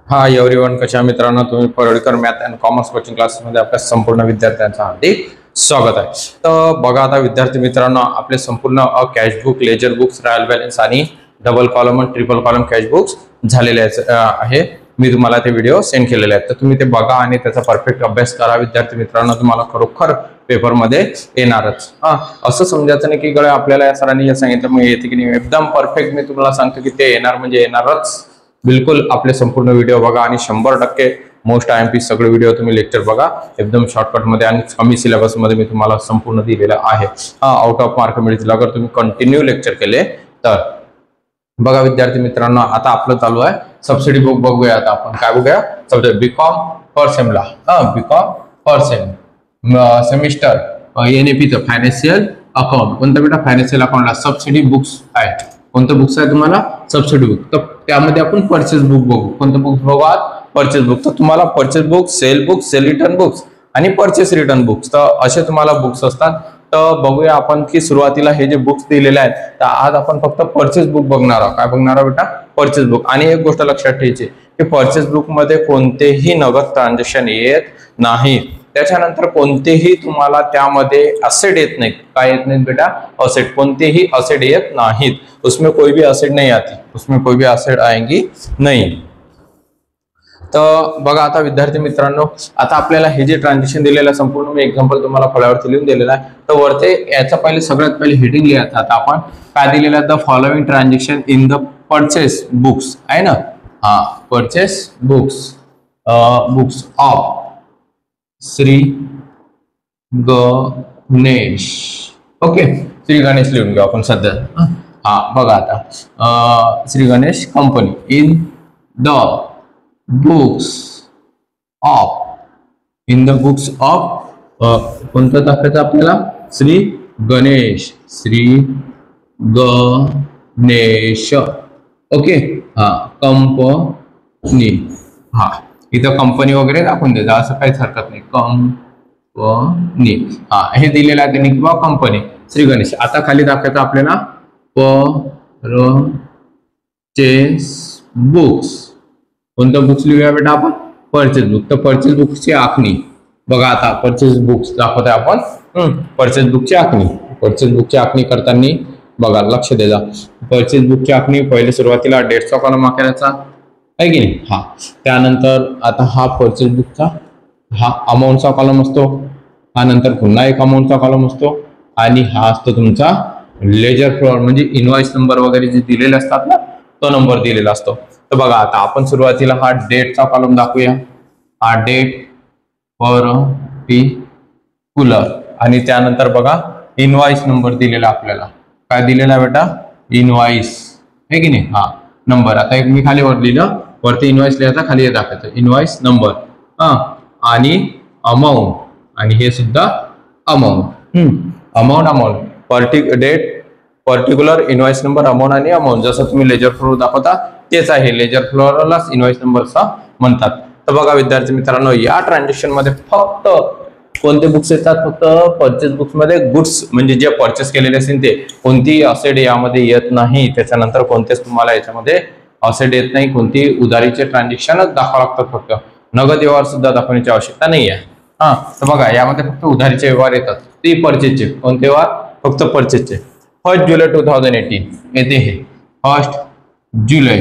हा एव्हरीवन, कशा मित्रांनो, तुम्ही परोडकर मॅथ अँड कॉमर्स कोचिंग क्लासेसमध्ये आपल्या संपूर्ण विद्यार्थ्यांचं हार्दिक स्वागत आहे. तर बघा आता विद्यार्थी मित्रांनो, आपले संपूर्ण cashbook, ledger books, trial balance आणि डबल कॉलम आणि ट्रिपल कॉलम कॅशबुक्स झालेले आहे. मी तुम्हाला ते व्हिडिओ सेंड केलेले आहेत, तर तुम्ही ते बघा आणि त्याचा परफेक्ट अभ्यास करा. विद्यार्थी मित्रांनो, तुम्हाला खरोखर पेपरमध्ये येणारच. असं समजायचं नाही की गळे आपल्याला या सरांनी सांगितलं मग येते की नाही. एकदम परफेक्ट मी तुम्हाला सांगतो की ते येणार म्हणजे येणारच. बिलकुल आपले संपूर्ण व्हिडिओ बघा आणि 100% मोस्ट IMP सगळे व्हिडिओ तुम्ही लेक्चर बघा एकदम शॉर्टकट मध्ये आणि कमी सिलेबस मध्ये मी तुम्हाला संपूर्ण दिलेला आहे. आउट ऑफ मार्क मिळतील अगर तुम्ही कंटिन्यू लेक्चर केले तर. बघा विद्यार्थी मित्रांनो, आता आपलं चालू आहे सबसिडी बुक. बघूया आता आपण काय बघूया. सबसिडी बीकॉम फर्स्ट सेमला, B Com first sem semester NAP चं फायनान्शियल अकाउंट. कोणतं बेटा? फायनान्शियल अकाउंटला सबसिडी बुक्स आहेत. कोणतं बुक्स आहे तुम्हाला? Subsidy book. तर त्यामध्ये आपण परचेस बुक बघू. कोणतं बुक बघू? Purchase book. तर तुम्हाला purchase book, sale book, sale return books आणि परचेस रिटर्न बुक्स, तर असे तुम्हाला बुक्स असतात. तर बघूया आपण की सुरुवातीला हे जे बुक्स दिलेले आहेत, तर आज आपण फक्त परचेस बुक बघणार आहोत. काय बघणार आहोत बेटा? Purchase book. आणि एक गोष्ट लक्षात ठेवायची की परचेस बुक मध्ये कोणतेही नगद ट्रान्झॅक्शन येत नाही. त्याच्यानंतर कोणतेही तुम्हाला त्यामध्ये असेट येत नाहीत. काय येत नाहीत बेटा? असेट. कोणतेही असेट येत नाहीत. उसमें कोई भी असेट नहीं आती, उसमें कोई भी असेट आएंगी नहीं. तर बघा आता विद्यार्थी मित्रांनो, आता आपल्याला हे जे ट्रान्झॅक्शन दिलेलं आहे संपूर्ण मी एक्झाम्पल तुम्हाला फळ्यावरती लिहून दिलेला आहे. तर वरते याचा पहिले सगळ्यात पहिले हेडिंग लिहायचं. आता आपण काय दिलेलं आहे? The following transaction in the purchase books आहे ना. Purchase books, books of Shri Ganesh. Okay, Shri Ganesh लिहून घेऊ आपण सध्या. बघा आता Shri Ganesh company in the books of, in the books of कोणतं दाखवायचं आपल्याला? श्री गणेश, श्री गणेश. Okay, company. इथं कंपनी वगैरे दाखवून द्यायचं, असं काहीच हरकत नाही. कंपनी हे दिलेलं आहे त्यांनी किंवा कंपनी श्री गणेश. आता खाली दाखवायचं आपल्याला परचेस बुक्स. कोणतं बुक्स लिहूया बेटा आपण? Purchase book. तर परचेस बुकची आखणी बघा. आता परचेस बुक्स दाखवतोय आपण. परचेस बुकची आखणी. परचेस बुकची आखणी करताना बघा, लक्ष द्या. परचेस बुकची आखणी पहिले सुरुवातीला डेटचा कॉलम आकाराचा आहे की नाही. त्यानंतर आता हा परचेस बुकचा हा अमाऊंटचा कॉलम असतो. हा नंतर पुन्हा एक अमाऊंटचा कॉलम असतो आणि हा असतो तुमचा लेजर फ्लोअर, म्हणजे इनवॉइस नंबर वगैरे जे दिलेले असतात ना, तो नंबर दिलेला असतो. तर बघा आता आपण सुरुवातीला हा डेटचा कॉलम दाखवूया. हा डेट पर्टिक्युलर आणि त्यानंतर बघा इनवॉइस नंबर दिलेला आपल्याला. काय दिलेला बेटा? इनवॉइस आहे की नाही. नंबर. आता एक मी खाली वर लिहिलं, वरती इनवॉइस लिहायचा, खाली दाखवायचं इनवॉइस नंबर. आणि अमाऊंट, आणि हे सुद्धा amount. Amount date particular invoice number amount आणि अमाऊंट. जसं तुम्ही लेजर फ्लोअर दाखवता तेच आहे. लेजर फ्लोअरलाच इनवॉइस नंबरचा म्हणतात. तर बघा विद्यार्थी मित्रांनो, या ट्रान्झॅक्शन मध्ये फक्त कोणते बुक्स येतात? फक्त परचेस बुक्स मध्ये गुड्स, म्हणजे जे परचेस केलेले असतील ते. कोणती असेट यामध्ये येत नाही. त्याच्यानंतर कोणतेच तुम्हाला याच्यामध्ये असेट येत नाही. कोणती उधारीचे ट्रान्झॅक्शनच दाखवा लागतात. फक्त नगद व्यवहार सुद्धा दाखवण्याची आवश्यकता नाही आहे. तर बघा यामध्ये फक्त उधारीचे व्यवहार येतात. ते परचेसचे. कोणते व्यवहार? फक्त परचेसचे. 1 जुलै 2018 येते हे. 1 जुलै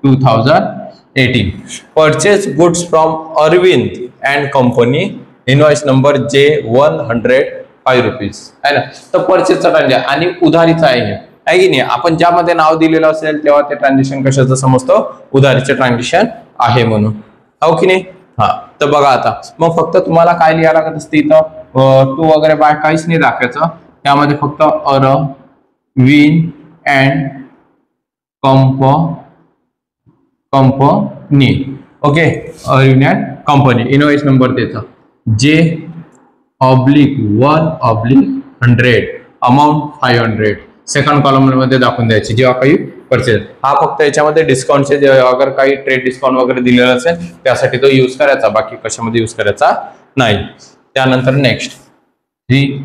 2018 purchase goods from Arvind and company, invoice number J105 rupees आहे ना. तर परचेसचा ट्रान्झॅक्शन आणि उधारीचा आहे की नाही. आपण ज्यामध्ये नाव दिलेलं असेल तेव्हा ते ट्रान्झॅक्शन कशाचं समजतं? उधारीचे ट्रान्झॅक्शन आहे म्हणून. हो की नाही. तर बघा आता मग फक्त तुम्हाला काय लिहायला लागत असते इथं? टू वगैरे बाय काहीच नाही दाखवायचं. त्यामध्ये फक्त Arvind and company. Okay, Arvind and company. Invoice number त्याचा J/1/100, अमाऊंट 500. सेकंड कॉलम मध्ये दाखवून द्यायची जेव्हा काही परचेस. हा फक्त याच्यामध्ये डिस्काउंटचे अगर काही ट्रेड डिस्काउंट वगैरे दिलेला असेल त्यासाठी तो यूज करायचा, बाकी कशामध्ये यूज करायचा नाही. त्यानंतर next 3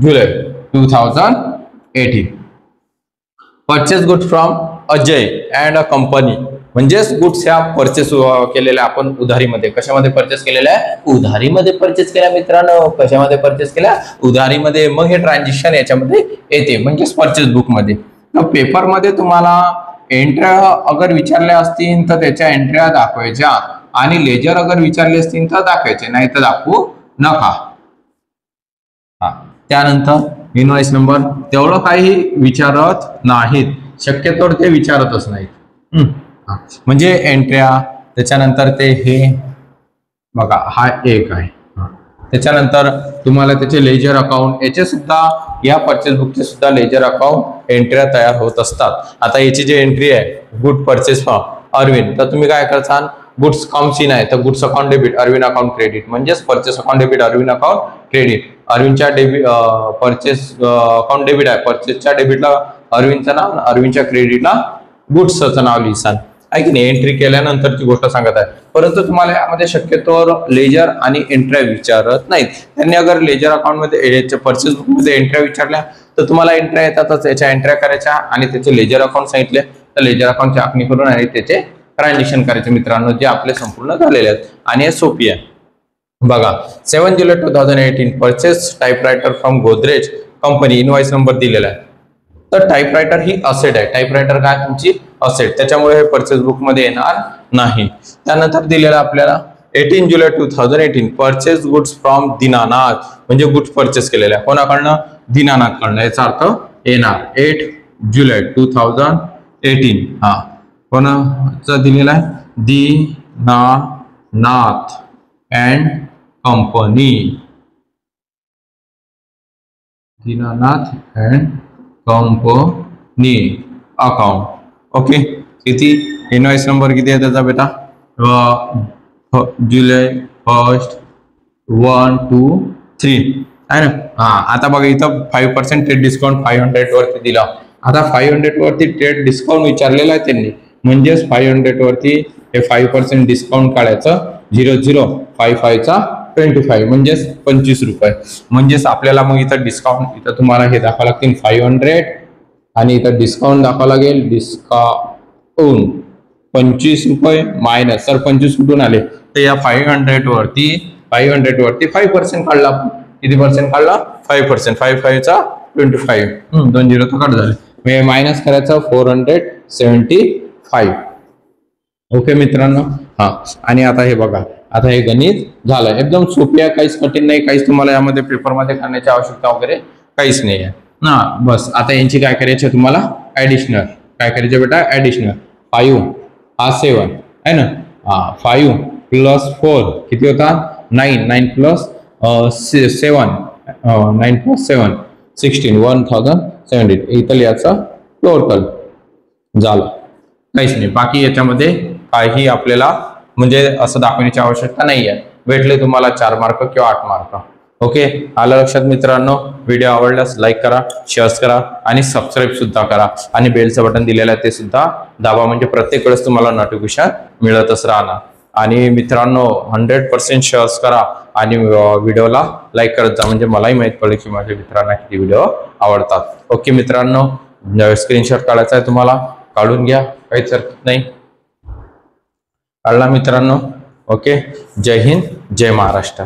July 2018 purchase goods from Ajay and a company, म्हणजेच गुड्स ह्या परचेस केलेल्या आपण उधारीमध्ये, कशामध्ये परचेस केलेल्या आहे, उधारीमध्ये परचेस केल्या मित्रांनो, कशामध्ये परचेस केल्या, उधारीमध्ये. मग हे ट्रान्झॅक्शन याच्यामध्ये येते म्हणजेच परचेस बुक मध्ये. तर पेपरमध्ये तुम्हाला एंट्र्या अगर विचारल्या असतील तर त्याच्या एंट्र्या दाखवायच्या आणि लेजर अगर विचारले असतील तर दाखवायचे, नाही तर दाखवू नका. त्यानंतर इनवॉइस नंबर तेवढं काही विचारत नाहीत, शक्यतो ते विचारतच नाहीत. म्हणजे एंट्र्या, त्याच्यानंतर ते हे बघा हा एक आहे. त्याच्यानंतर तुम्हाला त्याचे लेजर अकाउंट, याचे सुद्धा या परचेस बुकचे सुद्धा लेजर अकाउंट एंट्र्या तयार होत असतात. आता याची जी एंट्री आहे गुड परचेस अरविंद, तर तुम्ही काय करता, गुड्स कम सीन आहे तर goods account debit Arvind account credit, म्हणजेच purchase account debit Arvind account credit. अरविंदच्या डेबिट परचेस अकाउंट डेबिट आहे, परचेसच्या डेबिटला अरविंदचं नाव, अरविंदच्या क्रेडिटला गुड्सचं नाव लिहिसान आहे की नाही. एंट्री केल्यानंतरची गोष्ट सांगत आहे, परंतु तुम्हाला यामध्ये शक्यतो लेजर आणि एंट्र्या विचारत नाहीत. त्यांनी अगर लेजर अकाउंट मध्ये परचेस बुक मध्ये एंट्र्या विचारल्या तर तुम्हाला एंट्र्या येतातच, याच्या एंट्र्या करायच्या आणि त्याचे लेजर अकाउंट सांगितले तर लेजर अकाउंटची आखणी करून आणि त्याचे ट्रान्झॅक्शन करायचे मित्रांनो, जे आपले संपूर्ण झालेले आहेत. आणि हे सोपी आहे बघा. 7 जुलै 2018 purchase typewriter from Godrej company, invoice number दिलेला आहे. तर टाइपरायटर ही असेट आहे, टाइपरायटर काय तुमची असेट, त्याच्यामुळे हे परचेस बुक मध्ये येणार नाही. त्यानंतर दिलेला आपल्याला 18 जुलै 2018 परचेस गुड्स फ्रॉम दीनानाथ, म्हणजे गुड्स परचेस केलेल्या कोणाकडनं, दीनानाथकडनं. याचा अर्थ येणार 8 जुलै 2018. कोणाचा दिलेला आहे, Dinanath and company, Dinanath and company account. Okay, किती इनवॉइस नंबर किती आहे त्याचा बेटा, जुलै 1, 1, 2, 3 आहे ना. आता बघा इथं 5% ट्रेड डिस्काउंट 500 वरती दिला. आता 500 वरती ट्रेड डिस्काउंट विचारलेला आहे त्यांनी, म्हणजेच 500 वरती हे 5% डिस्काउंट काढायचं, 0055चा 25 म्हणजेच 25 रुपये. म्हणजेच आपल्याला मग इथं डिस्काउंट, इथं तुम्हाला हे दाखवावं लागतील 500 आणि इथं डिस्काउंट दाखवावं लागेल, डिस्काउंट 25 रुपये मायनस, तर 25 कुठून आले, तर या 500 वरती 5% काढला. किती पर्सेंट काढला, 5%, 55चा 25, 2 0 तर कट झाले, मायनस करायचं 475. ओके मित्रांनो. आणि आता हे बघा, आता हे गणित झालं, एकदम सोपी आहे, काहीच कठीण नाही, काहीच तुम्हाला यामध्ये पेपरमध्ये करण्याची आवश्यकता वगैरे काहीच नाही आहे ना. बस आता यांची काय करायची तुम्हाला, ऍडिशनल काय करायचे बेटा, ऍडिशनल 5 हा 7 आहे ना, 5 प्लस 4 किती होता, 9, 9 प्लस 7, 9 प्लस 7 16, 1070. इथं याचं टोटल झालं, काहीच नाही. बाकी याच्यामध्ये काही आपल्याला म्हणजे असं दाखवण्याची आवश्यकता नाही आहे. भेटले तुम्हाला 4 मार्क किंवा 8 मार्क. ओके, आलं लक्षात मित्रांनो. व्हिडिओ आवडल्यास लाईक करा, शेअर करा आणि सबस्क्राईब सुद्धा करा आणि बेलचं बटन दिलेलं आहे ते सुद्धा दाबा, म्हणजे प्रत्येक वेळेस तुम्हाला नोटिफिकेशन मिळतच राहणार. आणि मित्रांनो 100% शेअर करा आणि व्हिडिओला लाईक करत जा, म्हणजे मलाही माहित पडेल की माझ्या मित्रांना किती व्हिडिओ आवडतात. ओके मित्रांनो, स्क्रीनशॉट काढायचा आहे तुम्हाला, काढून घ्या, काहीच हरकत नाही. काढला मित्रांनो. ओके, जय हिंद, जय महाराष्ट्र.